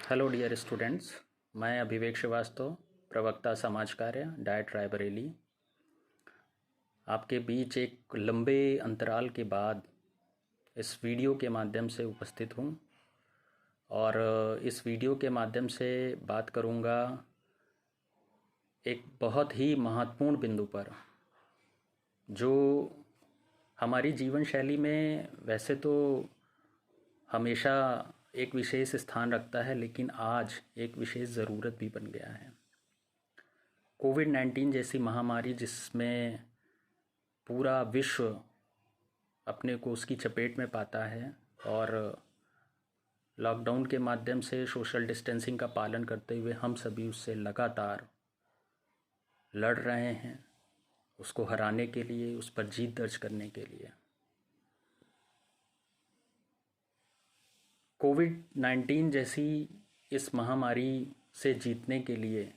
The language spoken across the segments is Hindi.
Hello dear students. मैं अभिवेक श्रीवास्तव, प्रवक्ता समाज कार्य, डाइट रायबरेली, आपके बीच एक लंबे अंतराल के बाद इस वीडियो के माध्यम से उपस्थित हूँ। और इस वीडियो के माध्यम से बात करूँगा एक बहुत ही महत्वपूर्ण बिंदु पर, जो हमारी जीवन शैली में वैसे तो हमेशा एक विशेष स्थान रखता है, लेकिन आज एक विशेष ज़रूरत भी बन गया है। कोविड-19 जैसी महामारी, जिसमें पूरा विश्व अपने को उसकी चपेट में पाता है और लॉकडाउन के माध्यम से सोशल डिस्टेंसिंग का पालन करते हुए हम सभी उससे लगातार लड़ रहे हैं, उसको हराने के लिए, उस पर जीत दर्ज करने के लिए। कोविड-19 जैसी इस महामारी से जीतने के लिए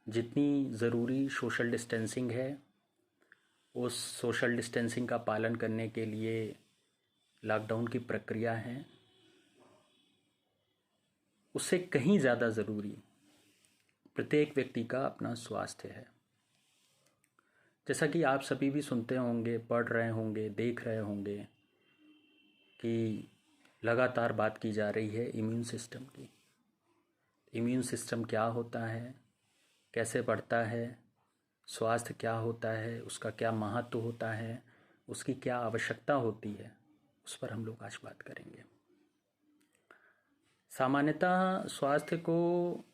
जितनी ज़रूरी सोशल डिस्टेंसिंग है, उस सोशल डिस्टेंसिंग का पालन करने के लिए लॉकडाउन की प्रक्रिया है, उससे कहीं ज़्यादा ज़रूरी प्रत्येक व्यक्ति का अपना स्वास्थ्य है। जैसा कि आप सभी भी सुनते होंगे, पढ़ रहे होंगे, देख रहे होंगे कि लगातार बात की जा रही है इम्यून सिस्टम की। इम्यून सिस्टम क्या होता है, कैसे बढ़ता है, स्वास्थ्य क्या होता है, उसका क्या महत्व होता है, उसकी क्या आवश्यकता होती है, उस पर हम लोग आज बात करेंगे। सामान्यतः स्वास्थ्य को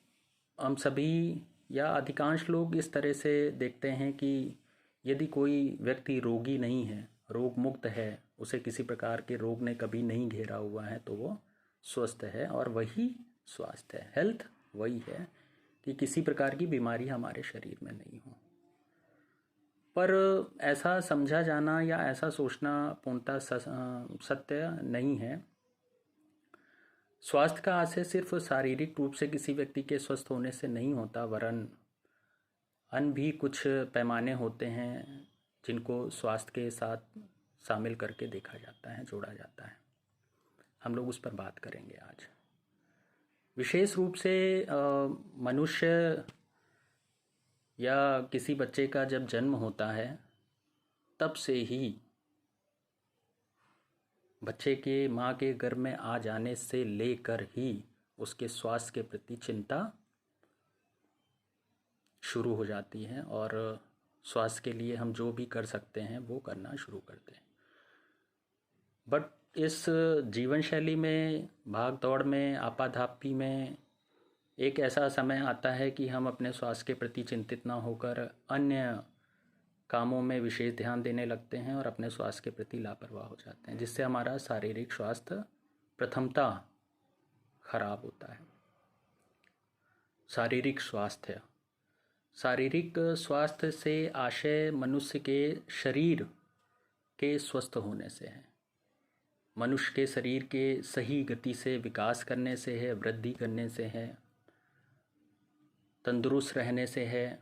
हम सभी या अधिकांश लोग इस तरह से देखते हैं कि यदि कोई व्यक्ति रोगी नहीं है, रोग मुक्त है, उसे किसी प्रकार के रोग ने कभी नहीं घेरा हुआ है, तो वो स्वस्थ है। और वही स्वास्थ्य है, हेल्थ वही है कि किसी प्रकार की बीमारी हमारे शरीर में नहीं हो। पर ऐसा समझा जाना या ऐसा सोचना पूर्णतः सत्य नहीं है। स्वास्थ्य का आशय सिर्फ शारीरिक रूप से किसी व्यक्ति के स्वस्थ होने से नहीं होता, वरन अन्य भी कुछ पैमाने होते हैं जिनको स्वास्थ्य के साथ शामिल करके देखा जाता है, जोड़ा जाता है। हम लोग उस पर बात करेंगे आज। विशेष रूप से मनुष्य या किसी बच्चे का जब जन्म होता है, तब से ही बच्चे के माँ के गर्भ में आ जाने से लेकर ही उसके स्वास्थ्य के प्रति चिंता शुरू हो जाती है और स्वास्थ्य के लिए हम जो भी कर सकते हैं वो करना शुरू करते हैं। बट इस जीवन शैली में, भाग दौड़ में, आपाधापी में एक ऐसा समय आता है कि हम अपने स्वास्थ्य के प्रति चिंतित ना होकर अन्य कामों में विशेष ध्यान देने लगते हैं और अपने स्वास्थ्य के प्रति लापरवाह हो जाते हैं, जिससे हमारा शारीरिक स्वास्थ्य प्रथमतः खराब होता है। शारीरिक स्वास्थ्य से आशय मनुष्य के शरीर के स्वस्थ होने से है, मनुष्य के शरीर के सही गति से विकास करने से है, वृद्धि करने से है, तंदुरुस्त रहने से है,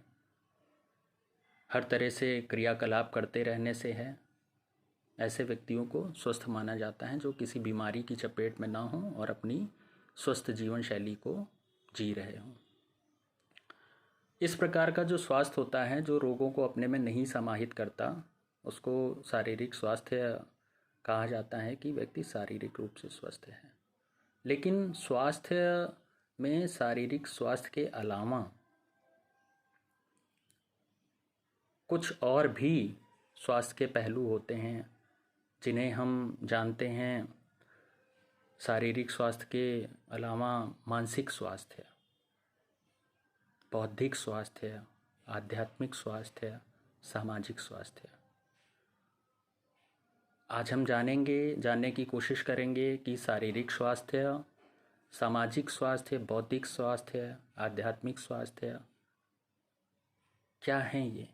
हर तरह से क्रियाकलाप करते रहने से है। ऐसे व्यक्तियों को स्वस्थ माना जाता है जो किसी बीमारी की चपेट में ना हो और अपनी स्वस्थ जीवन शैली को जी रहे हों। इस प्रकार का जो स्वास्थ्य होता है, जो रोगों को अपने में नहीं समाहित करता, उसको शारीरिक स्वास्थ्य कहा जाता है कि व्यक्ति शारीरिक रूप से स्वस्थ है। लेकिन स्वास्थ्य में शारीरिक स्वास्थ्य के अलावा कुछ और भी स्वास्थ्य के पहलू होते हैं, जिन्हें हम जानते हैं। शारीरिक स्वास्थ्य के अलावा मानसिक स्वास्थ्य, बौद्धिक स्वास्थ्य, आध्यात्मिक स्वास्थ्य, सामाजिक स्वास्थ्य। आज हम जानने की कोशिश करेंगे कि शारीरिक स्वास्थ्य, सामाजिक स्वास्थ्य, बौद्धिक स्वास्थ्य, आध्यात्मिक स्वास्थ्य क्या हैं, ये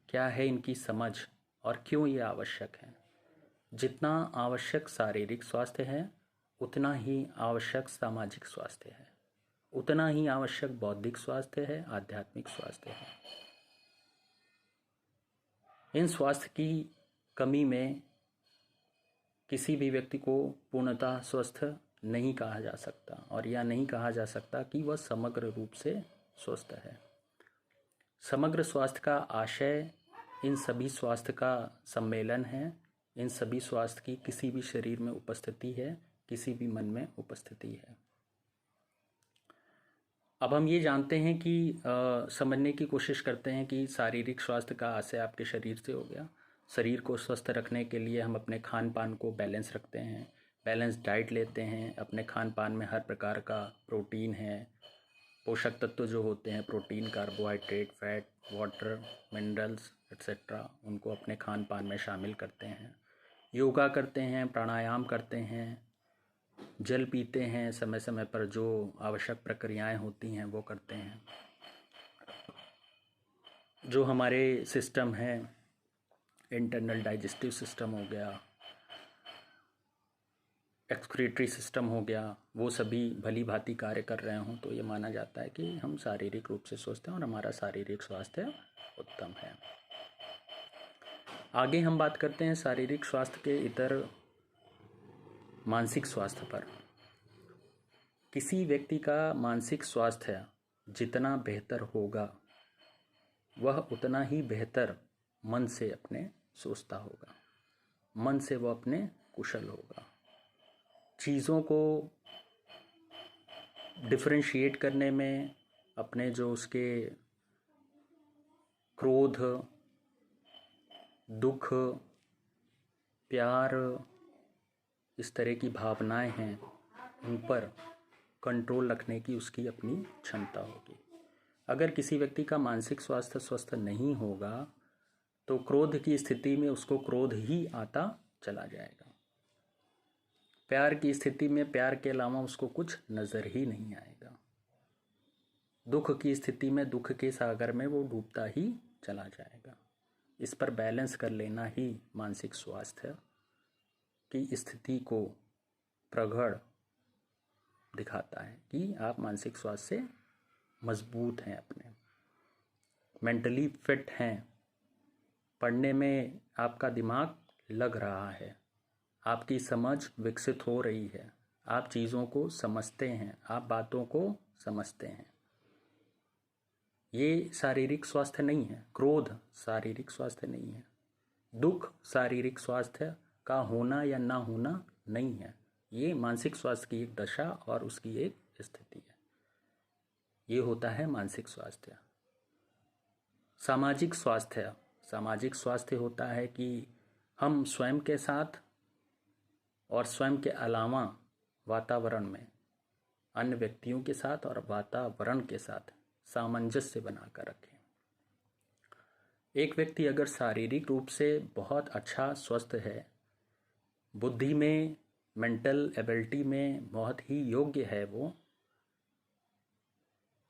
क्या है, इनकी समझ और क्यों ये आवश्यक है। जितना आवश्यक शारीरिक स्वास्थ्य है, उतना ही आवश्यक सामाजिक स्वास्थ्य है, उतना ही आवश्यक बौद्धिक स्वास्थ्य है, आध्यात्मिक स्वास्थ्य है। इन स्वास्थ्य की कमी में किसी भी व्यक्ति को पूर्णतः स्वस्थ नहीं कहा जा सकता, और यह नहीं कहा जा सकता कि वह समग्र रूप से स्वस्थ है। समग्र स्वास्थ्य का आशय इन सभी स्वास्थ्य का सम्मेलन है। इन सभी स्वास्थ्य की किसी भी शरीर में उपस्थिति है, किसी भी मन में उपस्थिति है। अब हम ये जानते हैं कि समझने की कोशिश करते हैं कि शारीरिक स्वास्थ्य का आशय आपके शरीर से हो गया। शरीर को स्वस्थ रखने के लिए हम अपने खान पान को बैलेंस रखते हैं, बैलेंस डाइट लेते हैं। अपने खान पान में हर प्रकार का प्रोटीन है, पोषक तत्व जो होते हैं, protein, carbohydrate, fat, water, minerals etcetera, उनको अपने खान पान में शामिल करते हैं। योगा करते हैं, प्राणायाम करते हैं, जल पीते हैं, समय समय पर जो आवश्यक प्रक्रियाएं होती हैं वो करते हैं। जो हमारे सिस्टम है, इंटरनल डाइजेस्टिव सिस्टम हो गया, एक्सक्रीटरी सिस्टम हो गया, वो सभी भली भांति कार्य कर रहे हों तो ये माना जाता है कि हम शारीरिक रूप से स्वस्थ हैं और हमारा शारीरिक स्वास्थ्य उत्तम है। आगे हम बात करते हैं शारीरिक स्वास्थ्य के इतर मानसिक स्वास्थ्य पर। किसी व्यक्ति का मानसिक स्वास्थ्य जितना बेहतर होगा वह उतना ही बेहतर मन से अपने सोचता होगा, मन से वह अपने कुशल होगा। चीज़ों को डिफरेंशिएट करने में, अपने जो उसके क्रोध, दुख, प्यार, इस तरह की भावनाएं हैं, उन पर कंट्रोल रखने की उसकी अपनी क्षमता होगी। अगर किसी व्यक्ति का मानसिक स्वास्थ्य स्वस्थ नहीं होगा तो क्रोध की स्थिति में उसको क्रोध ही आता चला जाएगा। प्यार की स्थिति में प्यार के अलावा उसको कुछ नज़र ही नहीं आएगा। दुख की स्थिति में दुख के सागर में वो डूबता ही चला जाएगा। इस पर बैलेंस कर लेना ही मानसिक स्वास्थ्य की स्थिति को प्रगाढ़ दिखाता है कि आप मानसिक स्वास्थ्य से मजबूत हैं, अपने मेंटली फिट हैं, पढ़ने में आपका दिमाग लग रहा है, आपकी समझ विकसित हो रही है, आप चीज़ों को समझते हैं, आप बातों को समझते हैं। ये शारीरिक स्वास्थ्य नहीं है। क्रोध शारीरिक स्वास्थ्य नहीं है। दुख शारीरिक स्वास्थ्य का होना या ना होना नहीं है। ये मानसिक स्वास्थ्य की एक दशा और उसकी एक स्थिति है। ये होता है मानसिक स्वास्थ्य। सामाजिक स्वास्थ्य, सामाजिक स्वास्थ्य होता है कि हम स्वयं के साथ और स्वयं के अलावा वातावरण में अन्य व्यक्तियों के साथ और वातावरण के साथ सामंजस्य बनाकर रखें। एक व्यक्ति अगर शारीरिक रूप से बहुत अच्छा स्वस्थ है, बुद्धि में, मेंटल एबिलिटी में बहुत ही योग्य है वो,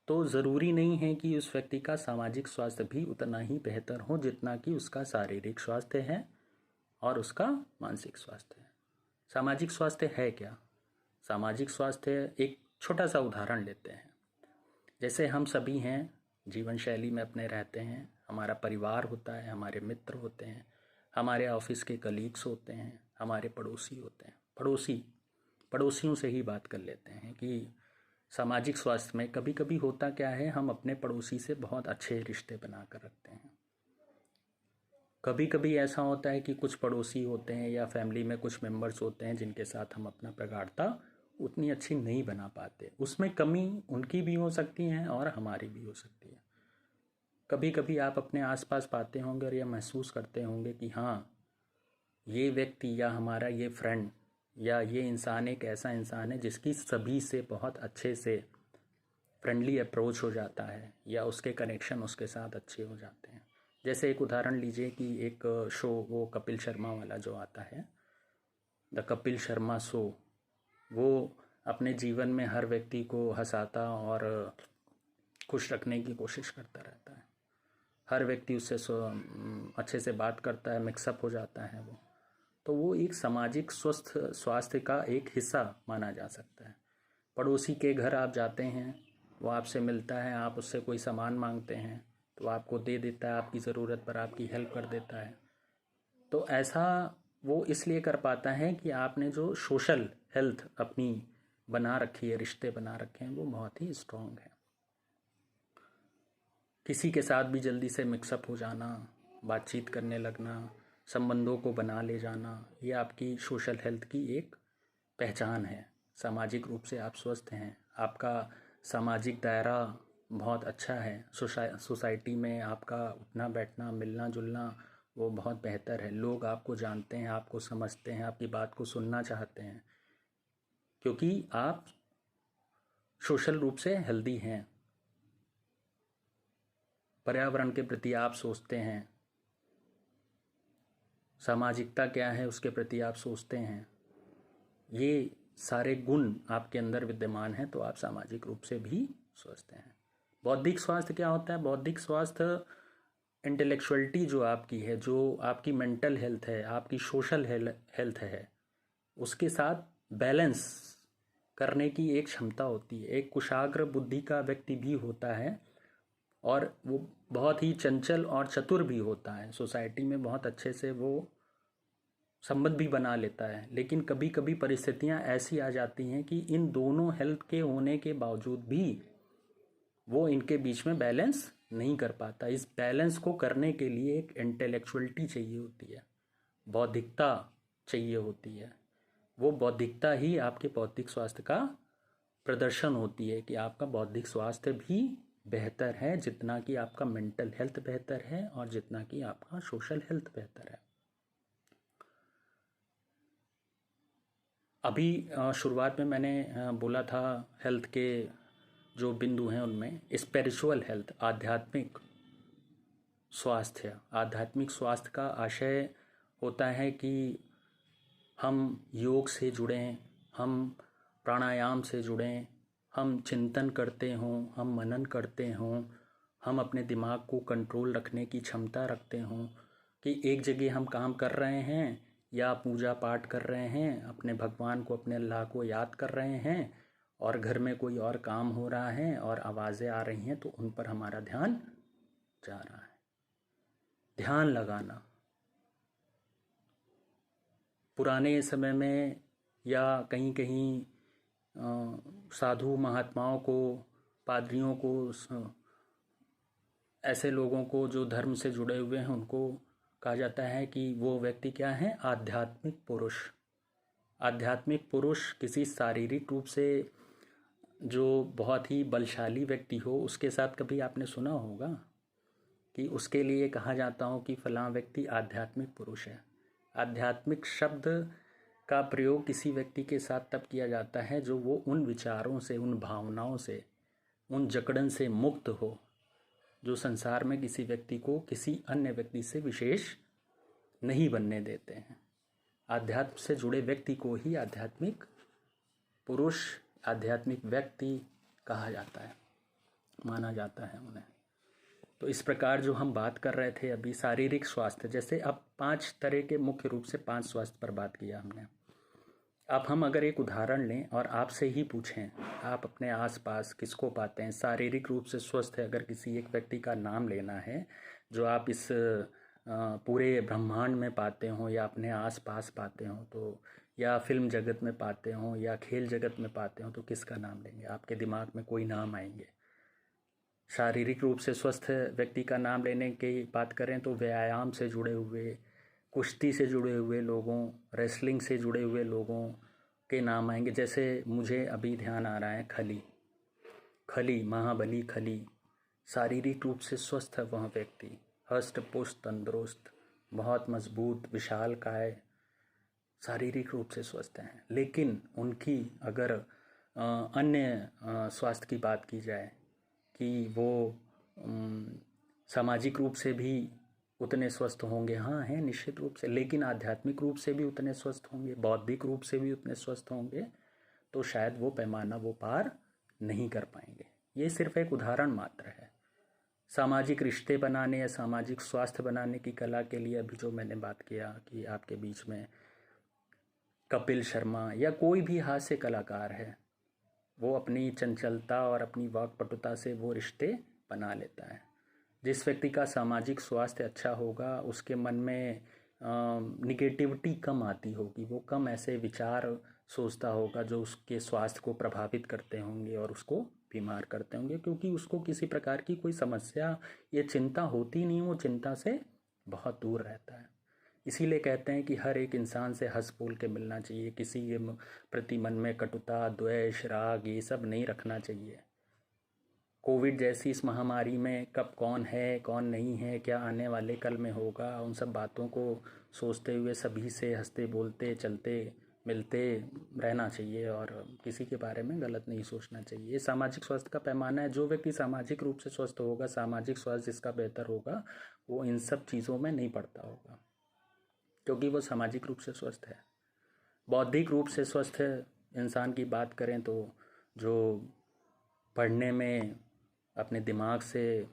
तो ज़रूरी नहीं है कि उस व्यक्ति का सामाजिक स्वास्थ्य भी उतना ही बेहतर हो जितना कि उसका शारीरिक स्वास्थ्य है और उसका मानसिक स्वास्थ्य है। सामाजिक स्वास्थ्य है क्या? सामाजिक स्वास्थ्य, एक छोटा सा उदाहरण लेते हैं। जैसे हम सभी हैं, जीवन शैली में अपने रहते हैं, हमारा परिवार होता है, हमारे मित्र होते हैं, हमारे ऑफिस के कलीग्स होते हैं, हमारे पड़ोसी होते हैं। पड़ोसियों से ही बात कर लेते हैं कि सामाजिक स्वास्थ्य में कभी कभी होता क्या है, हम अपने पड़ोसी से बहुत अच्छे रिश्ते बना कर रखते हैं। कभी कभी ऐसा होता है कि कुछ पड़ोसी होते हैं या फैमिली में कुछ मेंबर्स होते हैं जिनके साथ हम अपना प्रगाढ़ता उतनी अच्छी नहीं बना पाते। उसमें कमी उनकी भी हो सकती है और हमारी भी हो सकती है। कभी कभी आप अपने आसपास पाते होंगे और यह महसूस करते होंगे कि हाँ, ये व्यक्ति या हमारा ये फ्रेंड या ये इंसान एक ऐसा इंसान है जिसकी सभी से बहुत अच्छे से फ्रेंडली अप्रोच हो जाता है या उसके कनेक्शन उसके साथ अच्छे हो जाते हैं। जैसे एक उदाहरण लीजिए कि एक शो, वो कपिल शर्मा वाला जो आता है, द कपिल शर्मा शो, वो अपने जीवन में हर व्यक्ति को हंसाता और खुश रखने की कोशिश करता रहता है। हर व्यक्ति उससे अच्छे से बात करता है, मिक्सअप हो जाता है वो। तो वो एक सामाजिक स्वास्थ्य का एक हिस्सा माना जा सकता है। पड़ोसी के घर आप जाते हैं, वो आपसे मिलता है, आप उससे कोई सामान मांगते हैं तो आपको दे देता है, आपकी ज़रूरत पर आपकी हेल्प कर देता है। तो ऐसा वो इसलिए कर पाता है कि आपने जो सोशल हेल्थ अपनी बना रखी है, रिश्ते बना रखे हैं, वो बहुत ही स्ट्रांग है। किसी के साथ भी जल्दी से मिक्सअप हो जाना, बातचीत करने लगना, संबंधों को बना ले जाना, ये आपकी सोशल हेल्थ की एक पहचान है। सामाजिक रूप से आप स्वस्थ हैं, आपका सामाजिक दायरा बहुत अच्छा है, सोसाइटी में आपका उठना बैठना मिलना जुलना वो बहुत बेहतर है। लोग आपको जानते हैं, आपको समझते हैं, आपकी बात को सुनना चाहते हैं, क्योंकि आप सोशल रूप से हेल्दी हैं। पर्यावरण के प्रति आप सोचते हैं, सामाजिकता क्या है उसके प्रति आप सोचते हैं। ये सारे गुण आपके अंदर विद्यमान हैं, तो आप सामाजिक रूप से भी स्वस्थ हैं। बौद्धिक स्वास्थ्य क्या होता है? बौद्धिक स्वास्थ्य इंटेलेक्चुअलिटी जो आपकी है, जो आपकी मेंटल हेल्थ है, आपकी सोशल हेल्थ है, उसके साथ बैलेंस करने की एक क्षमता होती है। एक कुशाग्र बुद्धि का व्यक्ति भी होता है और वो बहुत ही चंचल और चतुर भी होता है, सोसाइटी में बहुत अच्छे से वो संबंध भी बना लेता है। लेकिन कभी कभी परिस्थितियां ऐसी आ जाती हैं कि इन दोनों हेल्थ के होने के बावजूद भी वो इनके बीच में बैलेंस नहीं कर पाता। इस बैलेंस को करने के लिए एक इंटेलेक्चुअलिटी चाहिए होती है, बौद्धिकता चाहिए होती है। वो बौद्धिकता ही आपके बौद्धिक स्वास्थ्य का प्रदर्शन होती है कि आपका बौद्धिक स्वास्थ्य भी बेहतर है जितना कि आपका मेंटल हेल्थ बेहतर है और जितना कि आपका सोशल हेल्थ बेहतर है। अभी शुरुआत में मैंने बोला था हेल्थ के जो बिंदु हैं उनमें स्पिरिचुअल हेल्थ, आध्यात्मिक स्वास्थ्य। आध्यात्मिक स्वास्थ्य का आशय होता है कि हम योग से जुड़ें, हम प्राणायाम से जुड़ें, हम चिंतन करते हों, हम मनन करते हों, हम अपने दिमाग को कंट्रोल रखने की क्षमता रखते हों कि एक जगह हम काम कर रहे हैं या पूजा पाठ कर रहे हैं, अपने भगवान को, अपने अल्लाह को याद कर रहे हैं और घर में कोई और काम हो रहा है और आवाज़ें आ रही हैं तो उन पर हमारा ध्यान जा रहा है। ध्यान लगाना पुराने समय में या कहीं कहीं साधु महात्माओं को, पादरियों को, ऐसे लोगों को जो धर्म से जुड़े हुए हैं उनको कहा जाता है कि वो व्यक्ति क्या है? आध्यात्मिक पुरुष। आध्यात्मिक पुरुष किसी शारीरिक रूप से जो बहुत ही बलशाली व्यक्ति हो उसके साथ कभी आपने सुना होगा कि उसके लिए कहा जाता हो कि फलां व्यक्ति आध्यात्मिक पुरुष है। आध्यात्मिक शब्द का प्रयोग किसी व्यक्ति के साथ तब किया जाता है जो वो उन विचारों से, उन भावनाओं से, उन जकड़न से मुक्त हो जो संसार में किसी व्यक्ति को किसी अन्य व्यक्ति से विशेष नहीं बनने देते हैं। आध्यात्म से जुड़े व्यक्ति को ही आध्यात्मिक पुरुष, आध्यात्मिक व्यक्ति कहा जाता है, माना जाता है उन्हें। तो इस प्रकार जो हम बात कर रहे थे अभी शारीरिक स्वास्थ्य, जैसे अब 5 तरह के, मुख्य रूप से 5 स्वास्थ्य पर बात किया हमने। अब हम अगर एक उदाहरण लें और आपसे ही पूछें, आप अपने आसपास किसको पाते हैं शारीरिक रूप से स्वस्थ है? अगर किसी एक व्यक्ति का नाम लेना है जो आप इस पूरे ब्रह्मांड में पाते हों या अपने आसपास पाते हों, तो या फिल्म जगत में पाते हों या खेल जगत में पाते हों, तो किसका नाम लेंगे? आपके दिमाग में कोई नाम आएंगे। शारीरिक रूप से स्वस्थ व्यक्ति का नाम लेने की बात करें तो व्यायाम से जुड़े हुए, कुश्ती से जुड़े हुए लोगों, रेसलिंग से जुड़े हुए लोगों के नाम आएंगे। जैसे मुझे अभी ध्यान आ रहा है खली, महाबली खली। शारीरिक रूप से स्वस्थ है वह व्यक्ति, हष्ट पुष्ट तंदुरुस्त, बहुत मजबूत, विशालकाय, शारीरिक रूप से स्वस्थ हैं। लेकिन उनकी अगर अन्य स्वास्थ्य की बात की जाए कि वो सामाजिक रूप से भी उतने स्वस्थ होंगे, हाँ हैं निश्चित रूप से, लेकिन आध्यात्मिक रूप से भी उतने स्वस्थ होंगे, बौद्धिक रूप से भी उतने स्वस्थ होंगे, तो शायद वो पैमाना वो पार नहीं कर पाएंगे। ये सिर्फ एक उदाहरण मात्र है। सामाजिक रिश्ते बनाने या सामाजिक स्वास्थ्य बनाने की कला के लिए अभी जो मैंने बात किया कि आपके बीच में कपिल शर्मा या कोई भी हास्य कलाकार है, वो अपनी चंचलता और अपनी वाक्पटुता से वो रिश्ते बना लेता है। जिस व्यक्ति का सामाजिक स्वास्थ्य अच्छा होगा उसके मन में निगेटिविटी कम आती होगी, वो कम ऐसे विचार सोचता होगा जो उसके स्वास्थ्य को प्रभावित करते होंगे और उसको बीमार करते होंगे, क्योंकि उसको किसी प्रकार की कोई समस्या या चिंता होती नहीं, वो चिंता से बहुत दूर रहता है। इसीलिए कहते हैं कि हर एक इंसान से हंस बोल के मिलना चाहिए, किसी के प्रति मन में कटुता, द्वेष, राग ये सब नहीं रखना चाहिए। कोविड जैसी इस महामारी में कब कौन है कौन नहीं है, क्या आने वाले कल में होगा, उन सब बातों को सोचते हुए सभी से हंसते बोलते चलते मिलते रहना चाहिए और किसी के बारे में गलत नहीं सोचना चाहिए। ये सामाजिक स्वास्थ्य का पैमाना है। जो व्यक्ति सामाजिक रूप से स्वस्थ होगा, सामाजिक स्वास्थ्य जिसका बेहतर होगा, वो इन सब चीज़ों में नहीं पड़ता होगा, क्योंकि वो सामाजिक रूप से स्वस्थ है। बौद्धिक रूप से स्वस्थ इंसान की बात करें तो जो पढ़ने में अपने दिमाग से,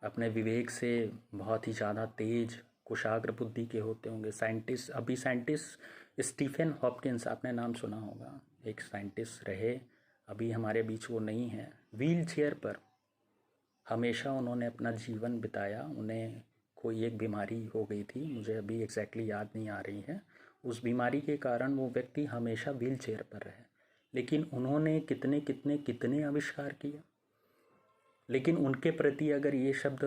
अपने विवेक से बहुत ही ज़्यादा तेज कुशाग्र बुद्धि के होते होंगे, साइंटिस्ट। अभी साइंटिस्ट स्टीफन हॉपकिंस, आपने नाम सुना होगा, एक साइंटिस्ट रहे, अभी हमारे बीच वो नहीं है। व्हील चेयर पर हमेशा उन्होंने अपना जीवन बिताया। उन्हें कोई एक बीमारी हो गई थी, मुझे अभी एग्जैक्टली याद नहीं आ रही है। उस बीमारी के कारण वो व्यक्ति हमेशा व्हील चेयर पर रहे, लेकिन उन्होंने कितने कितने कितने आविष्कार किए। लेकिन उनके प्रति अगर ये शब्द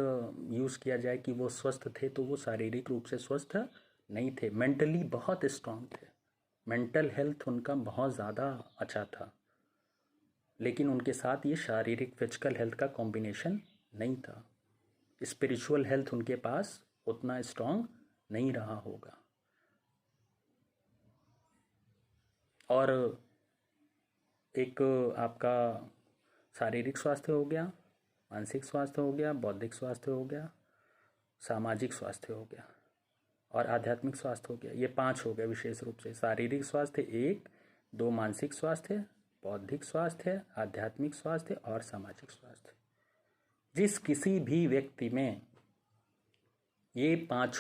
यूज़ किया जाए कि वो स्वस्थ थे, तो वो शारीरिक रूप से स्वस्थ नहीं थे, मेंटली बहुत स्ट्रांग थे, मेंटल हेल्थ उनका बहुत ज़्यादा अच्छा था। लेकिन उनके साथ ये शारीरिक फिजिकल हेल्थ का कॉम्बिनेशन नहीं था। स्पिरिचुअल हेल्थ उनके पास उतना स्ट्रांग नहीं रहा होगा। और एक आपका शारीरिक स्वास्थ्य हो गया, मानसिक स्वास्थ्य हो गया, बौद्धिक स्वास्थ्य हो गया, सामाजिक स्वास्थ्य हो गया और आध्यात्मिक स्वास्थ्य हो गया। ये 5 हो गए विशेष रूप से। शारीरिक स्वास्थ्य 1, 2 मानसिक स्वास्थ्य, बौद्धिक स्वास्थ्य, आध्यात्मिक स्वास्थ्य और सामाजिक स्वास्थ्य। जिस किसी भी व्यक्ति में ये 5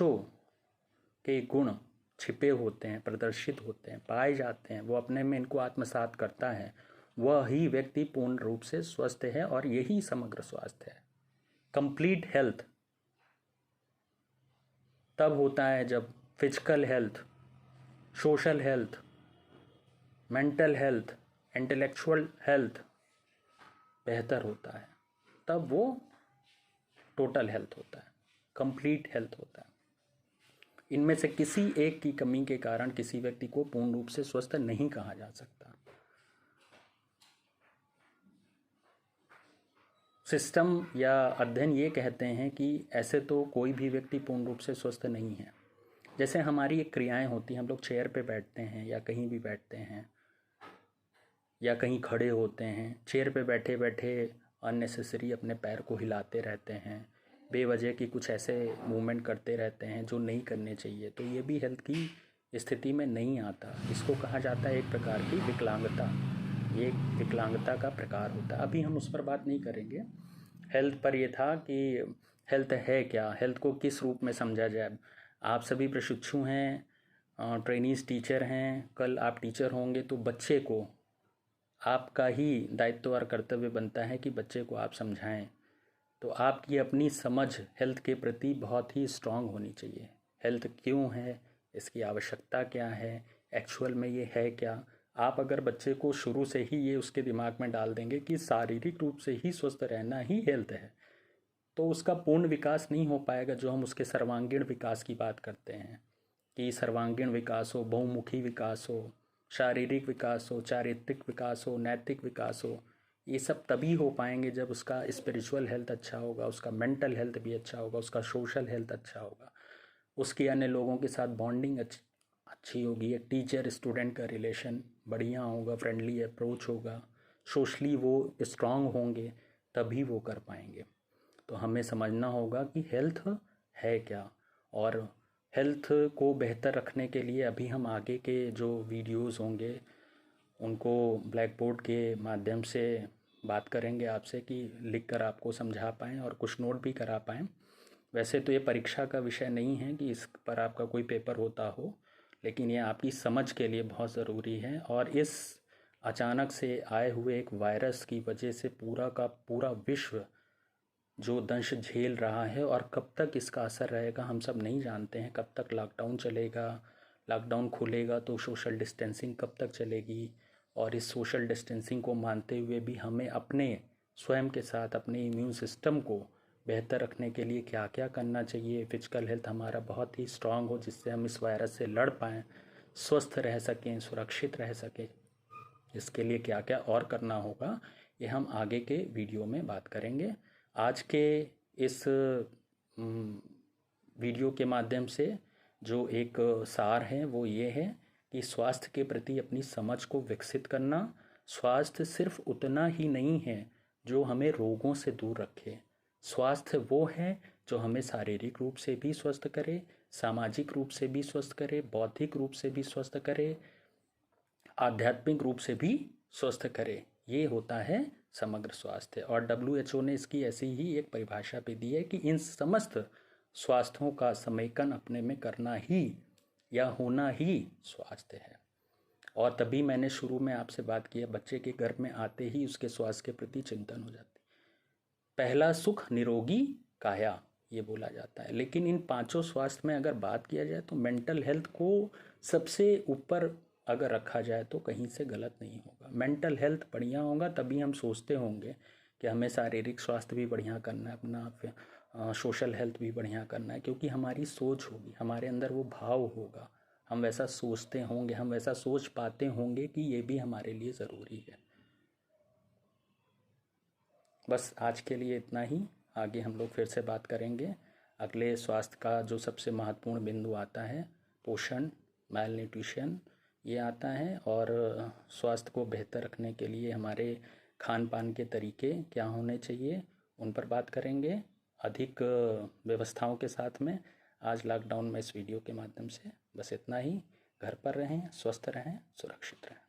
के गुण छिपे होते हैं, प्रदर्शित होते हैं, पाए जाते हैं, वो अपने में इनको आत्मसात करता है, वह ही व्यक्ति पूर्ण रूप से स्वस्थ है। और यही समग्र स्वास्थ्य है। कंप्लीट हेल्थ तब होता है जब physical health, social health, mental health, intellectual health बेहतर होता है, तब वो टोटल हेल्थ होता है, कंप्लीट हेल्थ होता है। इनमें से किसी एक की कमी के कारण किसी व्यक्ति को पूर्ण रूप से स्वस्थ नहीं कहा जा सकता। सिस्टम या अध्ययन ये कहते हैं कि ऐसे तो कोई भी व्यक्ति पूर्ण रूप से स्वस्थ नहीं है। जैसे हमारी एक क्रियाएं होती हैं, हम लोग चेयर पे बैठते हैं या कहीं भी बैठते हैं या कहीं खड़े होते हैं, चेयर पे बैठे बैठे अननेसेसरी अपने पैर को हिलाते रहते हैं, बेवजह की कुछ ऐसे मूवमेंट करते रहते हैं जो नहीं करने चाहिए, तो ये भी हेल्थ की स्थिति में नहीं आता। इसको कहा जाता है एक प्रकार की विकलांगता। ये एक विकलांगता का प्रकार होता है। अभी हम उस पर बात नहीं करेंगे। हेल्थ पर ये था कि हेल्थ है क्या, हेल्थ को किस रूप में समझा जाए। आप सभी प्रशिक्षु हैं, ट्रेनीज टीचर हैं, कल आप टीचर होंगे, तो बच्चे को आपका ही दायित्व और कर्तव्य बनता है कि बच्चे को आप समझाएं। तो आपकी अपनी समझ हेल्थ के प्रति बहुत ही स्ट्रांग होनी चाहिए। हेल्थ क्यों है, इसकी आवश्यकता क्या है, एक्चुअल में ये है क्या। आप अगर बच्चे को शुरू से ही ये उसके दिमाग में डाल देंगे कि शारीरिक रूप से ही स्वस्थ रहना ही हेल्थ है, तो उसका पूर्ण विकास नहीं हो पाएगा। जो हम उसके सर्वांगीण विकास की बात करते हैं कि सर्वांगीण विकास हो, बहुमुखी विकास हो, शारीरिक विकास हो, चारित्रिक विकास हो, नैतिक विकास हो, ये सब तभी हो पाएंगे जब उसका स्पिरिचुअल हेल्थ अच्छा होगा, उसका मेंटल हेल्थ भी अच्छा होगा, उसका सोशल हेल्थ अच्छा होगा, उसकी अन्य लोगों के साथ बॉन्डिंग अच्छी होगी, एक टीचर स्टूडेंट का रिलेशन बढ़िया होगा, फ्रेंडली अप्रोच होगा, सोशली वो स्ट्रांग होंगे, तभी वो कर पाएंगे। तो हमें समझना होगा कि हेल्थ है क्या। और हेल्थ को बेहतर रखने के लिए अभी हम आगे के जो वीडियोस होंगे उनको ब्लैक बोर्ड के माध्यम से बात करेंगे आपसे कि लिख कर आपको समझा पाएँ और कुछ नोट भी करा पाएँ। वैसे तो ये परीक्षा का विषय नहीं है कि इस पर आपका कोई पेपर होता हो, लेकिन ये आपकी समझ के लिए बहुत ज़रूरी है। और इस अचानक से आए हुए एक वायरस की वजह से पूरा का पूरा विश्व जो दंश झेल रहा है, और कब तक इसका असर रहेगा हम सब नहीं जानते हैं। कब तक लॉकडाउन चलेगा, लॉकडाउन खुलेगा तो सोशल डिस्टेंसिंग कब तक चलेगी, और इस सोशल डिस्टेंसिंग को मानते हुए भी हमें अपने स्वयं के साथ अपने इम्यून सिस्टम को बेहतर रखने के लिए क्या क्या करना चाहिए, फिजिकल हेल्थ हमारा बहुत ही स्ट्रांग हो जिससे हम इस वायरस से लड़ पाएँ, स्वस्थ रह सकें, सुरक्षित रह सकें, इसके लिए क्या क्या और करना होगा, ये हम आगे के वीडियो में बात करेंगे। आज के इस वीडियो के माध्यम से जो एक सार है वो ये है कि स्वास्थ्य के प्रति अपनी समझ को विकसित करना। स्वास्थ्य सिर्फ उतना ही नहीं है जो हमें रोगों से दूर रखे, स्वास्थ्य वो है जो हमें शारीरिक रूप से भी स्वस्थ करे, सामाजिक रूप से भी स्वस्थ करे, बौद्धिक रूप से भी स्वस्थ करे, आध्यात्मिक रूप से भी स्वस्थ करे। ये होता है समग्र स्वास्थ्य। और WHO ने इसकी ऐसी ही एक परिभाषा भी दी है कि इन समस्त स्वास्थ्यों का समेकन अपने में करना ही या होना ही स्वास्थ्य है। और तभी मैंने शुरू में आपसे बात किया, बच्चे के गर्भ में आते ही उसके स्वास्थ्य के प्रति चिंतन हो जाती। पहला सुख निरोगी काया, ये बोला जाता है। लेकिन इन पांचों स्वास्थ्य में अगर बात किया जाए तो मेंटल हेल्थ को सबसे ऊपर अगर रखा जाए तो कहीं से गलत नहीं होगा। मेंटल हेल्थ बढ़िया होगा तभी हम सोचते होंगे कि हमें शारीरिक स्वास्थ्य भी बढ़िया करना है, अपना सोशल हेल्थ भी बढ़िया करना है, क्योंकि हमारी सोच होगी, हमारे अंदर वो भाव होगा, हम वैसा सोचते होंगे, हम वैसा सोच पाते होंगे कि ये भी हमारे लिए ज़रूरी है। बस आज के लिए इतना ही, आगे हम लोग फिर से बात करेंगे। अगले स्वास्थ्य का जो सबसे महत्वपूर्ण बिंदु आता है पोषण, मैल न्यूट्रिशन, ये आता है। और स्वास्थ्य को बेहतर रखने के लिए हमारे खान पान के तरीके क्या होने चाहिए उन पर बात करेंगे अधिक व्यवस्थाओं के साथ में। आज लॉकडाउन में इस वीडियो के माध्यम से बस इतना ही। घर पर रहें, स्वस्थ रहें, सुरक्षित रहें।